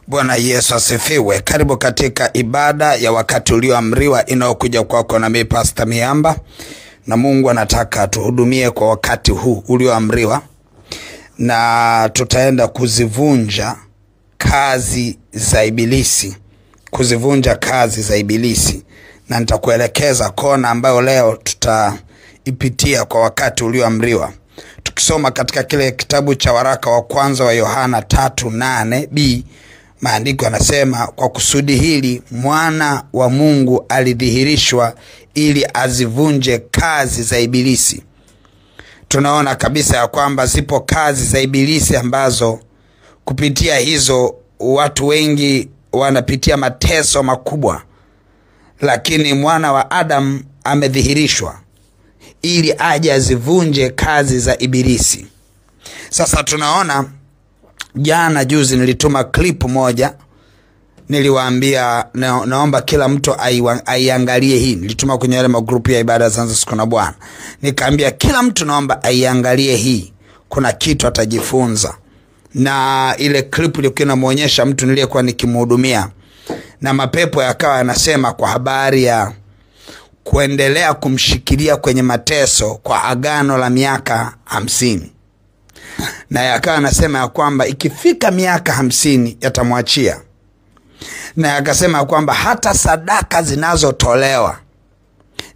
Bwana Yesu asifiwe. Karibu katika ibada ya wakati ulioamriwa inayokuja kwako na mimi Pastor Miamba. Na Mungu anataka tuhudumie kwa wakati huu ulioamriwa. Na tutaenda kuzivunja kazi za ibilisi. Kuzivunja kazi za ibilisi. Na nitakuelekeza kona ambayo leo tutaipitia kwa wakati ulioamriwa. Tukisoma katika kile kitabu cha waraka wa kwanza wa Yohana 3:8b, maandiko yanasema kwa kusudi hili mwana wa Mungu alidhihirishwa ili azivunje kazi za ibilisi. Tunaona kabisa ya kwamba zipo kazi za ibilisi ambazo kupitia hizo watu wengi wanapitia mateso makubwa. Lakini mwana wa Adam amedhihirishwa ili aje azivunje kazi za ibilisi. Sasa tunaona jana juzi nilituma clip moja, niliwaambia naomba kila mtu aiangalie hii. Nilituma kwenye yale magrupu ya ibada za siku na Bwana. Nikaambia kila mtu naomba aiangalie hii. Kuna kitu atajifunza. Na ile clip ilikuwa inamuonyesha mtu niliyekuwa nikimhudumia. Na mapepo yakawa yanasema kwa habari ya kuendelea kumshikilia kwenye mateso kwa agano la miaka 50. Na yakawa anasema ya kwamba ikifika miaka 50 yatamwachia. Na yakasema ya kwamba hata sadaka zinazotolewa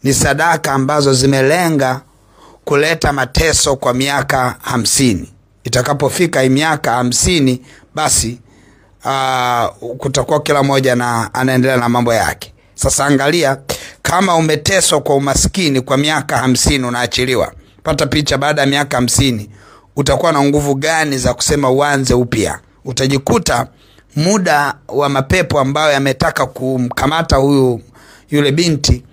ni sadaka ambazo zimelenga kuleta mateso kwa miaka 50. Itakapofika miaka 50 basi kutakuwa kila moja na anaendelea na mambo yake. Sasa angalia, kama umeteswa kwa umaskini kwa miaka 50 unaachiliwa. Pata picha baada ya miaka 50 utakuwa na nguvu gani za kusema uanze upya. Utajikuta muda wa mapepo ambayo yametaka kumkamata yule binti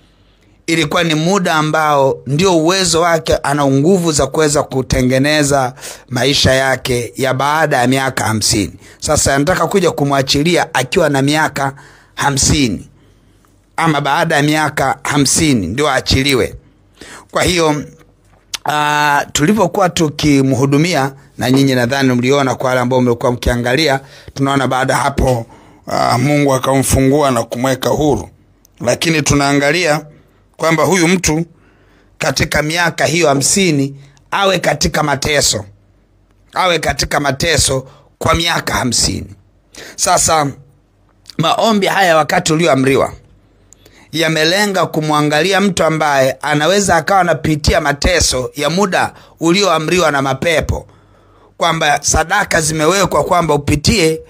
ilikuwa ni muda ambao ndio uwezo wake, ana nguvu za kuweza kutengeneza maisha yake ya baada ya miaka 50. Sasa anataka kuja kumwachilia akiwa na miaka 50 ama baada ya miaka 50 ndio aachiliwe. Kwa hiyo tulipokuwa tukimhudumia, na nyinyi nadhani mliona kwa wale ambao mlikuwa mkiangalia, tunaona baada hapo Mungu akamfungua na kumweka huru. Lakini tunaangalia kwamba huyu mtu katika miaka hiyo 50 awe katika mateso. Awe katika mateso kwa miaka 50. Sasa maombi haya wakati ulioamriwa yamelenga kumwangalia mtu ambaye anaweza akawa anapitia mateso ya muda ulioamriwa na mapepo, kwamba sadaka zimewekwa kwamba upitie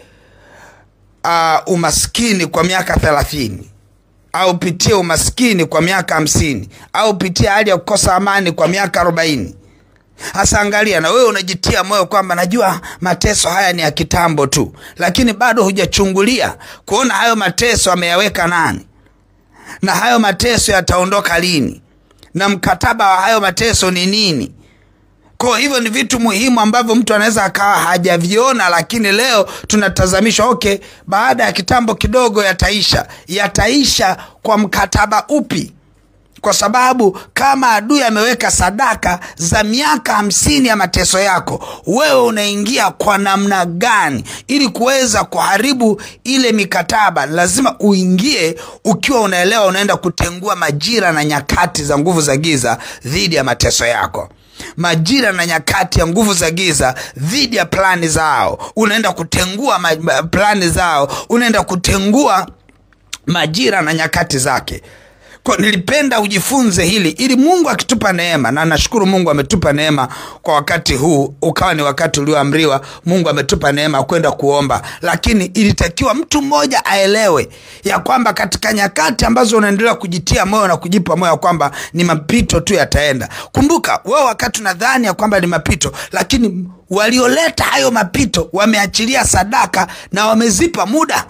umaskini kwa miaka 30, au upitie umaskini kwa miaka 50, au upitie hali ya kukosa amani kwa miaka 40. Hasa angalia, na wewe unajitia moyo kwamba najua mateso haya ni ya kitambo tu, lakini bado hujachungulia kuona hayo mateso ameyaweka nani, na hayo mateso yataondoka lini, na mkataba wa hayo mateso ni nini. Kwa hivyo ni vitu muhimu ambavyo mtu anaweza akawa hajaviona, lakini leo tunatazamishwa baada ya kitambo kidogo yataisha kwa mkataba upi? Kwa sababu kama adui ameweka sadaka za miaka 50 ya mateso yako, wewe unaingia kwa namna gani ili kuweza kuharibu ile mikataba? Lazima uingie ukiwa unaelewa unaenda kutengua majira na nyakati za nguvu za giza dhidi ya mateso yako. Majira na nyakati ya nguvu za giza dhidi ya plani zao. Unaenda kutengua plani zao, unaenda kutengua majira na nyakati zake. Kwa nilipenda ujifunze hili ili Mungu akitupa neema, na nashukuru Mungu ametupa neema kwa wakati huu, ukawa ni wakati ulioamriwa. Mungu ametupa neema kwenda kuomba, lakini ilitakiwa mtu mmoja aelewe ya kwamba katika nyakati ambazo unaendelea kujitia moyo na kujipa moyo kwamba ni mapito tu yataenda. Kumbuka wewe wakati unadhani ya kwamba ni mapito, lakini walioleta hayo mapito wameachilia sadaka na wamezipa muda.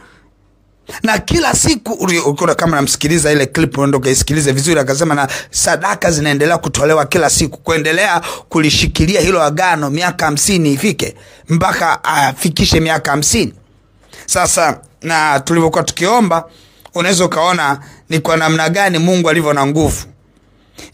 Na kila siku ukiona kama namsikiliza ile clip, unaenda isikilize vizuri, akasema na sadaka zinaendelea kutolewa kila siku, kuendelea kulishikilia hilo agano miaka 50 ifike mpaka afikishe miaka 50. Sasa na tulivyokuwa tukiomba, unaweza kaona ni kwa namna gani Mungu alivyo na nguvu.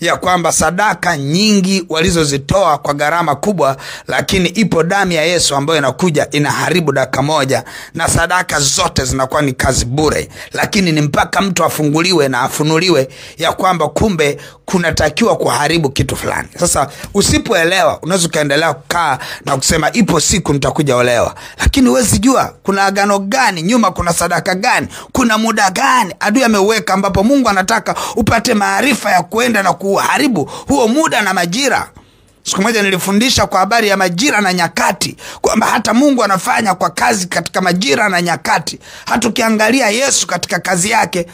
ya kwamba sadaka nyingi walizozitoa kwa gharama kubwa, lakini ipo damu ya Yesu ambayo inakuja inaharibu dakika moja, na sadaka zote zinakuwa ni kazi bure. Lakini ni mpaka mtu afunguliwe na afunuliwe ya kwamba kumbe kunatakiwa kuharibu kitu fulani. Sasa usipoelewa unaweza kaendelea kukaa na kusema ipo siku nitakuja olewa, lakini huwezi jua kuna agano gani nyuma, kuna sadaka gani, kuna muda gani adui ameweka ambapo Mungu anataka upate maarifa ya kuenda na kuharibu huo muda na majira. Siku moja nilifundisha kwa habari ya majira na nyakati, kwamba hata Mungu anafanya kwa kazi katika majira na nyakati. Hata ukiangalia Yesu katika kazi yake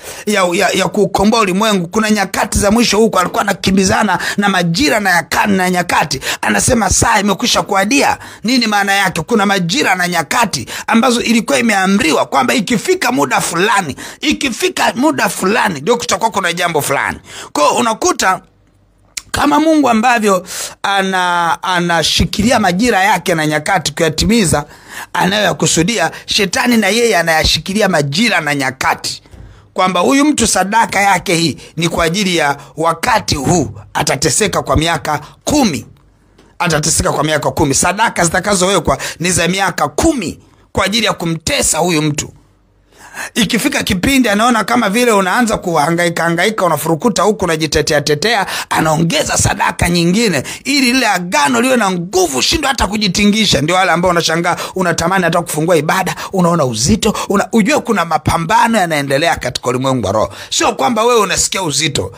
ya kukomboa ulimwengu, kuna nyakati za mwisho huko alikuwa anakimbizana na majira na nyakati. Anasema saa imekwisha kuadia. Nini maana yake? Kuna majira na nyakati ambazo ilikuwa imeamriwa kwamba ikifika muda fulani ndio kutakuwa kuna jambo fulani. Kwa hiyo unakuta kama Mungu ambavyo anashikilia majira yake na nyakati kuyatimiza anayoyakusudia, Shetani na yeye anayashikilia majira na nyakati, kwamba huyu mtu sadaka yake hii ni kwa ajili ya wakati huu, atateseka kwa miaka 10. Atateseka kwa miaka 10. Sadaka zitakazowekwa ni za miaka 10 kwa ajili ya kumtesa huyu mtu. Ikifika kipindi anaona kama vile unaanza kuhangaika, unafurukuta huku unajitetea, anaongeza sadaka nyingine ili ile agano liwe na nguvu, shindo hata kujitingisha. Ndio wale ambao unashangaa unatamani hata kufungua ibada, unaona uzito, ujue kuna mapambano yanaendelea katika ulimwengu wa roho. Sio kwamba wewe unasikia uzito.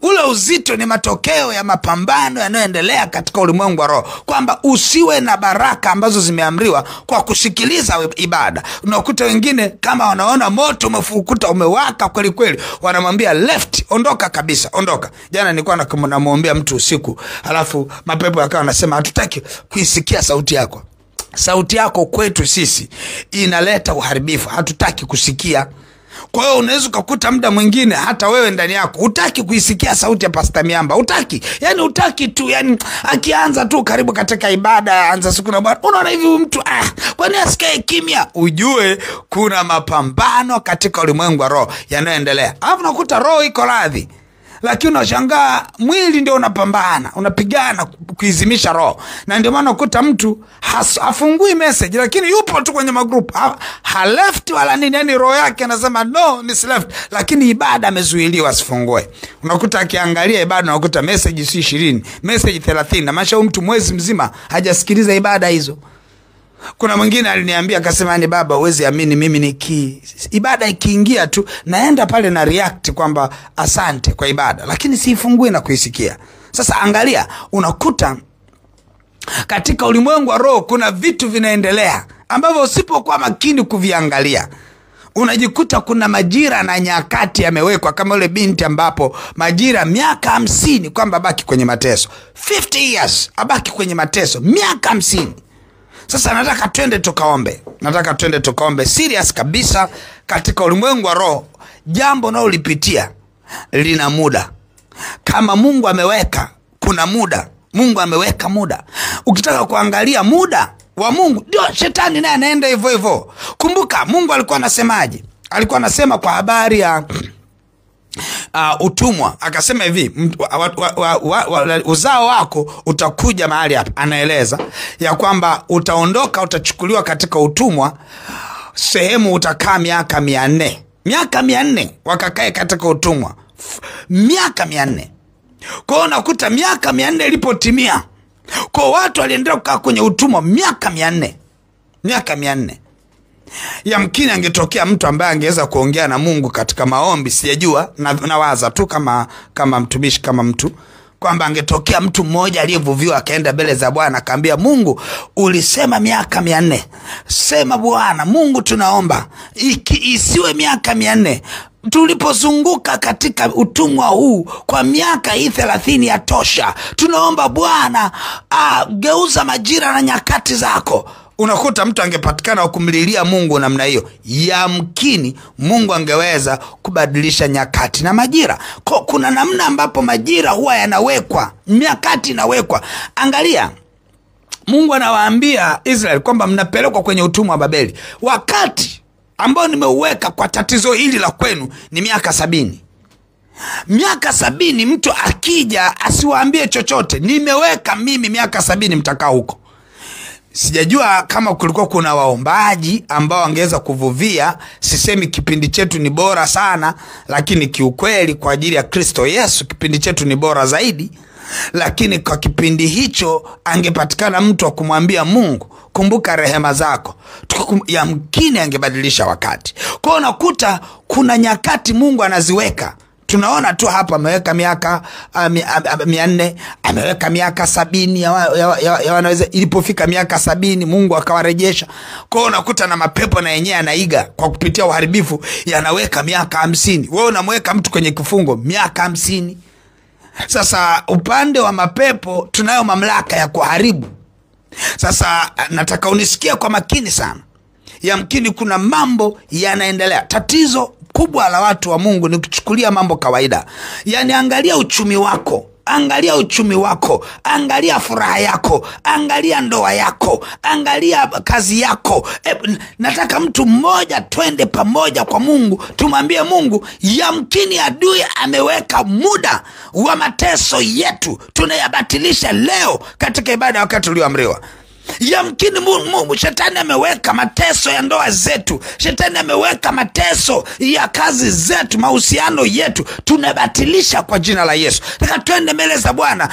Ule uzito ni matokeo ya mapambano yanayoendelea katika ulimwengu wa roho, kwamba usiwe na baraka ambazo zimeamriwa kwa kusikiliza ibada. Unakuta wengine kama wanaona moto umefukuta umewaka kweli kweli, wanamwambia left, ondoka kabisa, ondoka. Jana nilikuwa namuombea mtu usiku, alafu mapepo yakawa nasema hatutaki kuisikia sauti yako. Sauti yako kwetu sisi inaleta uharibifu, hatutaki kusikia. Kwa hiyo unaweza kukuta muda mwingine hata wewe ndani yako hutaki kuisikia sauti ya Pastor Miamba, hutaki. Yani hutaki tu, yani akianza tu karibu katika ibada, anza siku na Bwana, unaona hivi mtu kwani asikae kimya? Ujue kuna mapambano katika ulimwengu wa roho yanayoendelea. Alafu nakuta roho iko radhi, lakini unashangaa mwili ndio unapambana, unapigana kuizimisha roho. Na ndio maana ukuta mtu hafungui message, lakini yupo tu kwenye magroup, left wala nini, yani roho yake anasema no ni left, lakini ibada amezuiliwa asifungue. Unakuta akiangalia ibada unakuta message si 20, message 30, na maana mtu mwezi mzima hajasikiliza ibada hizo. Kuna mwingine aliniambia akasema, ni baba uwezi amini, mimi ibada ikiingia tu naenda pale na react kwamba asante kwa ibada, lakini siifungui na kuisikia. Sasa angalia, unakuta katika ulimwengu wa roho kuna vitu vinaendelea ambavyo usipokuwa makini kuviangalia unajikuta kuna majira na nyakati yamewekwa, kama yule binti ambapo majira miaka 50 kwamba abaki kwenye mateso, 50 years abaki kwenye mateso miaka 50. Sasa nataka twende tukaombe serious kabisa katika ulimwengu wa roho. Jambo unalolipitia lina muda. Kama Mungu ameweka, kuna muda. Mungu ameweka muda. Ukitaka kuangalia muda wa Mungu, ndio Shetani naye anaenda hivyo hivyo. Kumbuka Mungu alikuwa anasemaje? Alikuwa anasema kwa habari ya utumwa, akasema hivi, uzao wako utakuja mahali hapa. Anaeleza ya kwamba utaondoka, utachukuliwa katika utumwa, sehemu utakaa miaka 400. Miaka 400 wakakae katika utumwa, miaka 400. Kwa hiyo unakuta miaka 400 ilipotimia, kwa watu waliendelea kukaa kwenye utumwa miaka 400. Miaka 400. Yamkini angetokea mtu ambaye angeweza kuongea na Mungu katika maombi, sijajua, nawaza tu kama mtumishi, kama mtu, kwamba angetokea mtu mmoja aliyevuviwa akaenda mbele za Bwana akamwambia Mungu, ulisema miaka 400. Sema Bwana Mungu, tunaomba isiwe miaka 400. Tulipozunguka katika utumwa huu kwa miaka hii 30 yatosha. Tunaomba Bwana geuza majira na nyakati zako. Unakuta mtu angepatikana kumlilia Mungu namna hiyo, yamkini Mungu angeweza kubadilisha nyakati na majira. Kuna namna ambapo majira huwa yanawekwa, nyakati inawekwa. Angalia, Mungu anawaambia Israeli kwamba mnapelekwa kwenye utumwa wa Babeli. Wakati ambao nimeuweka kwa tatizo hili la kwenu ni miaka 70. Miaka 70 mtu akija asiwaambie chochote, nimeweka mimi miaka 70 mtakaa huko. Sijajua kama kulikuwa kuna waombaji ambao wangeweza kuvuvia. Sisemi kipindi chetu ni bora sana, lakini kiukweli kwa ajili ya Kristo Yesu kipindi chetu ni bora zaidi. Lakini kwa kipindi hicho angepatikana mtu wa kumwambia Mungu, kumbuka rehema zako, yamkini angebadilisha wakati. Kwa unakuta kuna nyakati Mungu anaziweka. Tunaona tu hapa ameweka miaka 400, ameweka miaka 70 ya wanaweza. Ilipofika miaka 70 Mungu akawarejesha. Kwa unakuta na mapepo na yenyewe anaiga kwa kupitia uharibifu, yanaweka miaka 50. Wewe unamweka mtu kwenye kifungo miaka 50. Sasa upande wa mapepo tunayo mamlaka ya kuharibu. Sasa nataka unisikie kwa makini sana. Yamkini kuna mambo yanaendelea. Tatizo kubwa la watu wa Mungu ni kuchukulia mambo kawaida. Yani angalia uchumi wako, angalia uchumi wako, angalia furaha yako, angalia ndoa yako, angalia kazi yako. Nataka mtu mmoja twende pamoja kwa Mungu, tumwambie Mungu, yamkini adui ameweka muda wa mateso yetu, tunayabatilisha leo katika ibada wakati ulioamriwa. Yamkini shetani ameweka mateso ya ndoa zetu, shetani ameweka mateso ya kazi zetu, mahusiano yetu, tunabatilisha kwa jina la Yesu. Nataka twende mbele za Bwana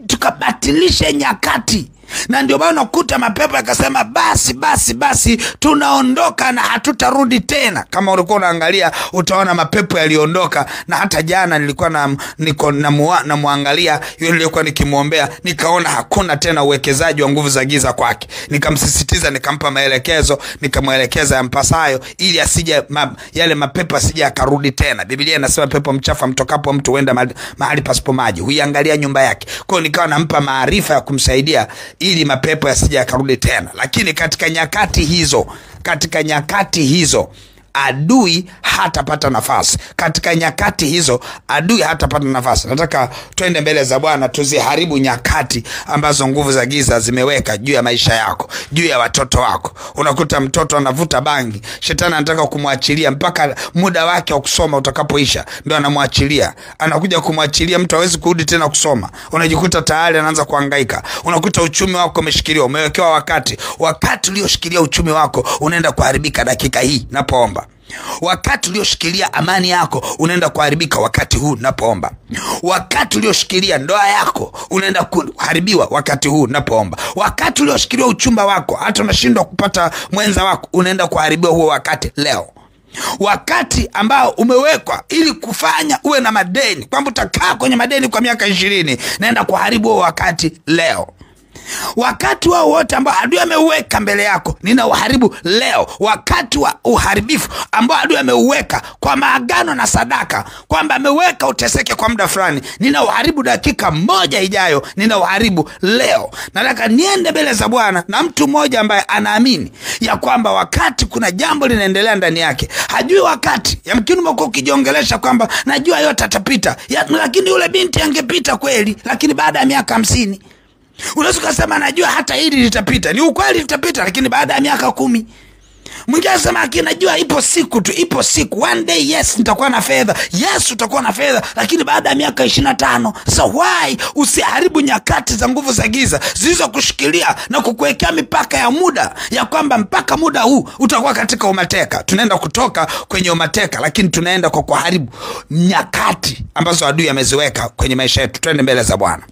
tukabatilishe nyakati. Na ndio maana unakuta mapepo yakasema basi tunaondoka na hatutarudi tena. Kama ulikuwa unaangalia utaona mapepo yaliondoka. Na hata jana nilikuwa na muangalia yule nilikuwa nikimuombea, nikaona hakuna tena uwekezaji wa nguvu za giza kwake. Nikamsisitiza, nikampa maelekezo, nikamwelekeza yampasayo ili asije yale mapepo asije akarudi tena. Biblia inasema pepo mchafu mtokapo mtu huenda mahali pasipo maji, huiangalia nyumba yake. Kwa hiyo nikawa nampa maarifa ya kumsaidia ili mapepo yasije yakarudi tena. Lakini katika nyakati hizo adui hatapata nafasi. Katika nyakati hizo adui hatapata nafasi. Nataka twende mbele za Bwana tuziharibu nyakati ambazo nguvu za giza zimeweka juu ya maisha yako, juu ya watoto wako. Unakuta mtoto anavuta bangi, shetani anataka kumwachilia mpaka muda wake wa kusoma utakapoisha ndio anamwachilia. Anakuja kumwachilia, mtu hawezi kurudi tena kusoma. Unajikuta tayari anaanza kuhangaika. Unakuta uchumi wako umeshikiliwa, umewekewa wakati ulioshikilia uchumi wako unaenda kuharibika dakika hii napoomba. Wakati ulioshikilia amani yako unaenda kuharibika wakati huu napoomba. Wakati ulioshikilia ndoa yako unaenda kuharibiwa wakati huu napoomba. Wakati ulioshikilia uchumba wako, hata unashindwa kupata mwenza wako, unaenda kuharibiwa huo wakati leo. Wakati ambao umewekwa ili kufanya uwe na madeni, kwamba utakaa kwenye madeni kwa miaka 20, naenda kuharibu huo wakati leo. Wakati wao wote ambao adui ameuweka mbele yako, nina uharibu leo. Wakati wa uharibifu ambao adui ameuweka kwa maagano na sadaka, kwamba ameweka uteseke kwa muda fulani, nina uharibu dakika moja ijayo, nina uharibu leo. Nataka niende mbele za Bwana na mtu mmoja ambaye anaamini ya kwamba wakati kuna jambo linaendelea ndani yake, hajui wakati. Yamkini umekuwa ukijiongelesha kwamba najua yote atapita, lakini yule binti angepita kweli, lakini baada ya miaka 50. Unaweza kusema najua hata hili litapita. Ni ukweli litapita, lakini baada ya miaka 10. Mwingine anasema akinajua ipo siku tu, ipo siku. One day yes nitakuwa na fedha. Yes utakuwa na fedha, lakini baada ya miaka 25. So why usiharibu nyakati za nguvu za giza zilizokushikilia na kukuwekea mipaka ya muda, ya kwamba mpaka muda huu utakuwa katika umateka. Tunaenda kutoka kwenye umateka, lakini tunaenda kwa kuharibu nyakati ambazo adui ameziweka kwenye maisha yetu. Twende mbele za Bwana.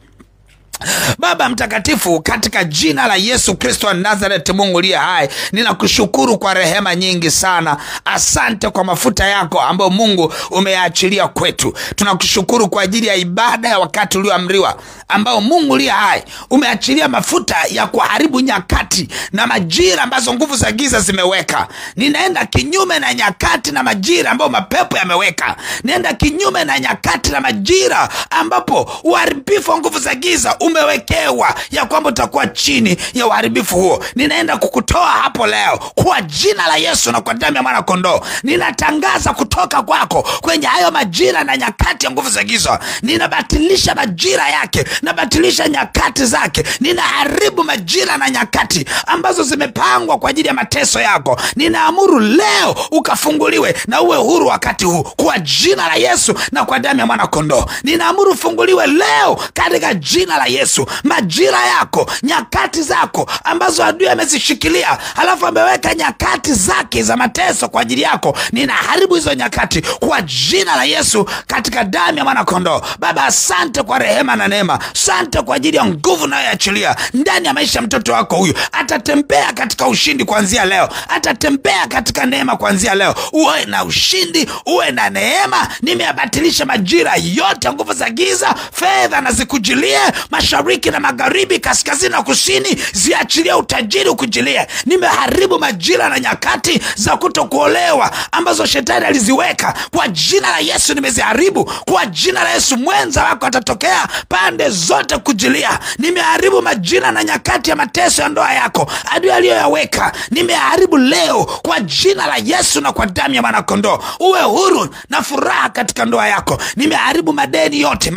Baba mtakatifu, katika jina la Yesu Kristo wa Nazareth, Mungu aliye hai, ninakushukuru kwa rehema nyingi sana. Asante kwa mafuta yako ambayo Mungu umeyaachilia kwetu. Tunakushukuru kwa ajili ya ibada ya wakati ulioamriwa, ambao Mungu aliye hai umeachilia mafuta ya kuharibu nyakati na majira ambazo nguvu za giza zimeweka. Ninaenda kinyume na nyakati na majira ambayo mapepo yameweka. Ninaenda kinyume na nyakati na majira ambapo uharibifu wa nguvu za giza umewekewa ya kwamba utakuwa chini ya uharibifu huo. Ninaenda kukutoa hapo leo kwa jina la Yesu na kwa damu ya mwana kondoo. Ninatangaza kutoka kwako kwenye hayo majira na nyakati ya nguvu za giza. Ninabatilisha majira yake, nabatilisha nyakati zake. Ninaharibu majira na nyakati ambazo zimepangwa kwa ajili ya mateso yako. Ninaamuru leo ukafunguliwe na uwe huru wakati huu kwa jina la Yesu na kwa damu ya mwana kondoo. Ninaamuru funguliwe leo katika jina la Yesu. Majira yako, nyakati zako ambazo adui amezishikilia, halafu ameweka nyakati zake za mateso kwa ajili yako, ninaharibu hizo nyakati kwa jina la Yesu katika damu ya mwana kondoo. Baba, asante kwa rehema na neema. Asante kwa ajili ya nguvu unayoachilia ndani ya maisha ya mtoto wako huyu. Atatembea katika ushindi kuanzia leo. Atatembea katika neema kuanzia leo. Uwe na ushindi, uwe na neema. Nimeabatilisha majira yote nguvu za giza. Fedha na zikujilie, mashariki na magharibi, kaskazini na kusini, ziachilie utajiri ukujilie. Nimeharibu majira na nyakati za kutokuolewa ambazo shetani aliziweka. Kwa jina la Yesu nimeziharibu. Kwa jina la Yesu mwenza wako atatokea pande zote kujilia. Nimeharibu majira na nyakati ya mateso ya ndoa yako adui aliyoyaweka. Nimeharibu leo kwa jina la Yesu na kwa damu ya mwana kondoo. Uwe huru na furaha katika ndoa yako. Nimeharibu madeni yote,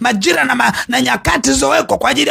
majira na nyakati zilizowekwa kwa ajili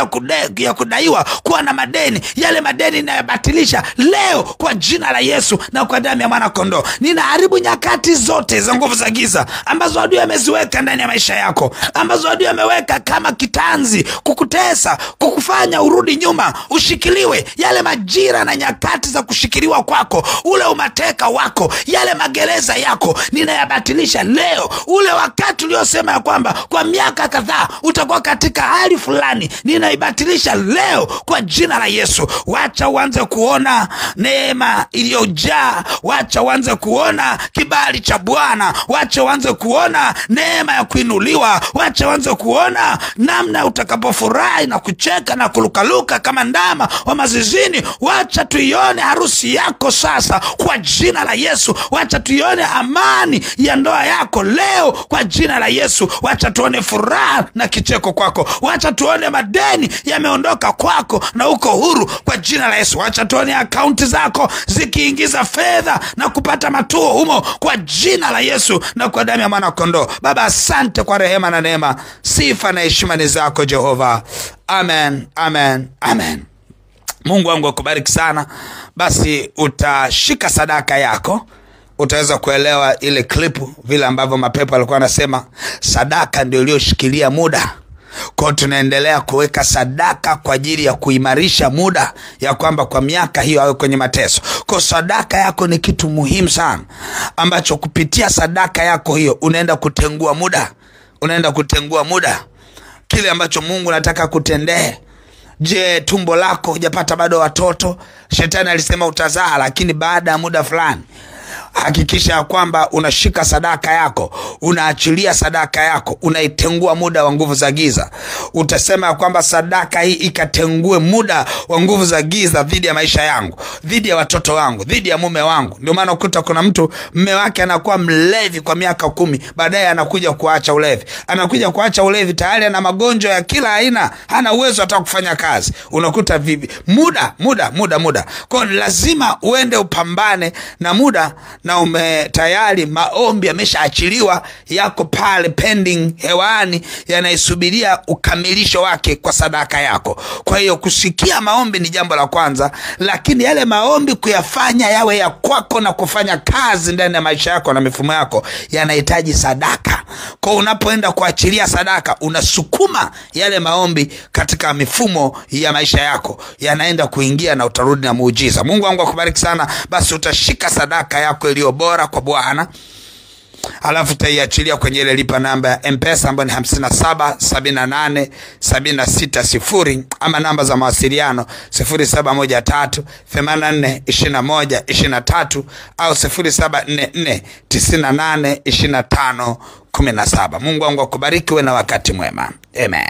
ya kudaiwa kuwa na madeni. Yale madeni ninayabatilisha leo kwa jina la Yesu na kwa damu ya mwana kondoo. Ninaharibu nyakati zote za nguvu za giza ambazo adui ameziweka ndani ya maisha yako, ambazo adui ameweka kama kitanzi kukutesa, kukufanya urudi nyuma, ushikiliwe. Yale majira na nyakati za kushikiliwa kwako, ule umateka wako, yale magereza yako, ninayabatilisha leo. Ule wakati uliosema ya kwamba kwa miaka kadhaa utakuwa katika hali fulani, ninaibatilisha leo kwa jina la Yesu. Wacha uanze kuona neema iliyojaa. Wacha uanze kuona kibali cha Bwana. Wacha uanze kuona neema ya kuinuliwa. Wacha uanze kuona namna utakapofurahi na kucheka na kulukaluka kama ndama wa mazizini. Wacha tuione harusi yako sasa kwa jina la Yesu. Wacha tuione amani ya ndoa yako leo kwa jina la Yesu. Wacha tuone furaha na kicheko kwako. Wacha tuone madeni yameondoka kwako na uko huru kwa jina la Yesu. Wacha tuone akaunti zako zikiingiza fedha na kupata matuo humo kwa jina la Yesu na kwa damu ya mwana kondoo. Baba, asante kwa rehema na neema. Sifa na heshima ni zako Jehova. Amen, amen, amen. Mungu wangu akubariki sana. Basi utashika sadaka yako, utaweza kuelewa ile klipu vile ambavyo mapepo alikuwa anasema sadaka ndio iliyoshikilia muda. Kwa tunaendelea kuweka sadaka kwa ajili ya kuimarisha muda ya kwamba kwa miaka hiyo awe kwenye mateso. Kwa sadaka yako ni kitu muhimu sana ambacho kupitia sadaka yako hiyo unaenda kutengua muda. Unaenda kutengua muda kile ambacho Mungu anataka kutendee. Je, tumbo lako hujapata bado watoto? Shetani alisema utazaa lakini baada ya muda fulani. Hakikisha kwamba unashika sadaka yako, unaachilia sadaka yako, unaitengua muda wa nguvu za giza. Utasema kwamba sadaka hii ikatengue muda wa nguvu za giza dhidi ya maisha yangu, dhidi ya watoto wangu, dhidi ya mume wangu. Ndio maana ukuta kuna mtu mume wake anakuwa mlevi kwa miaka 10, baadaye anakuja kuacha ulevi. Anakuja kuacha ulevi tayari ana magonjwa ya kila aina, hana uwezo hata kufanya kazi. Unakuta vipi? Muda. Kwa lazima uende upambane na muda, na tayari maombi yameshaachiliwa, yako pale pending hewani, yanaisubiria ukamilisho wake kwa sadaka yako. Kwa hiyo kusikia maombi ni jambo la kwanza, lakini yale maombi kuyafanya yawe ya kwako na kufanya kazi ndani ya maisha yako na mifumo yako yanahitaji sadaka. Kwa unapoenda kuachilia sadaka, unasukuma yale maombi katika mifumo ya maisha yako, yanaenda kuingia na utarudi na muujiza. Mungu wangu akubariki sana. Basi utashika sadaka yako iliyo bora kwa Bwana, alafu utaiachilia kwenye ile lipa namba ya M-Pesa ambayo ni 577876 ama namba za mawasiliano 0713842123 au 0744982517. Mungu wangu akubariki, uwe na wakati mwema. Amen.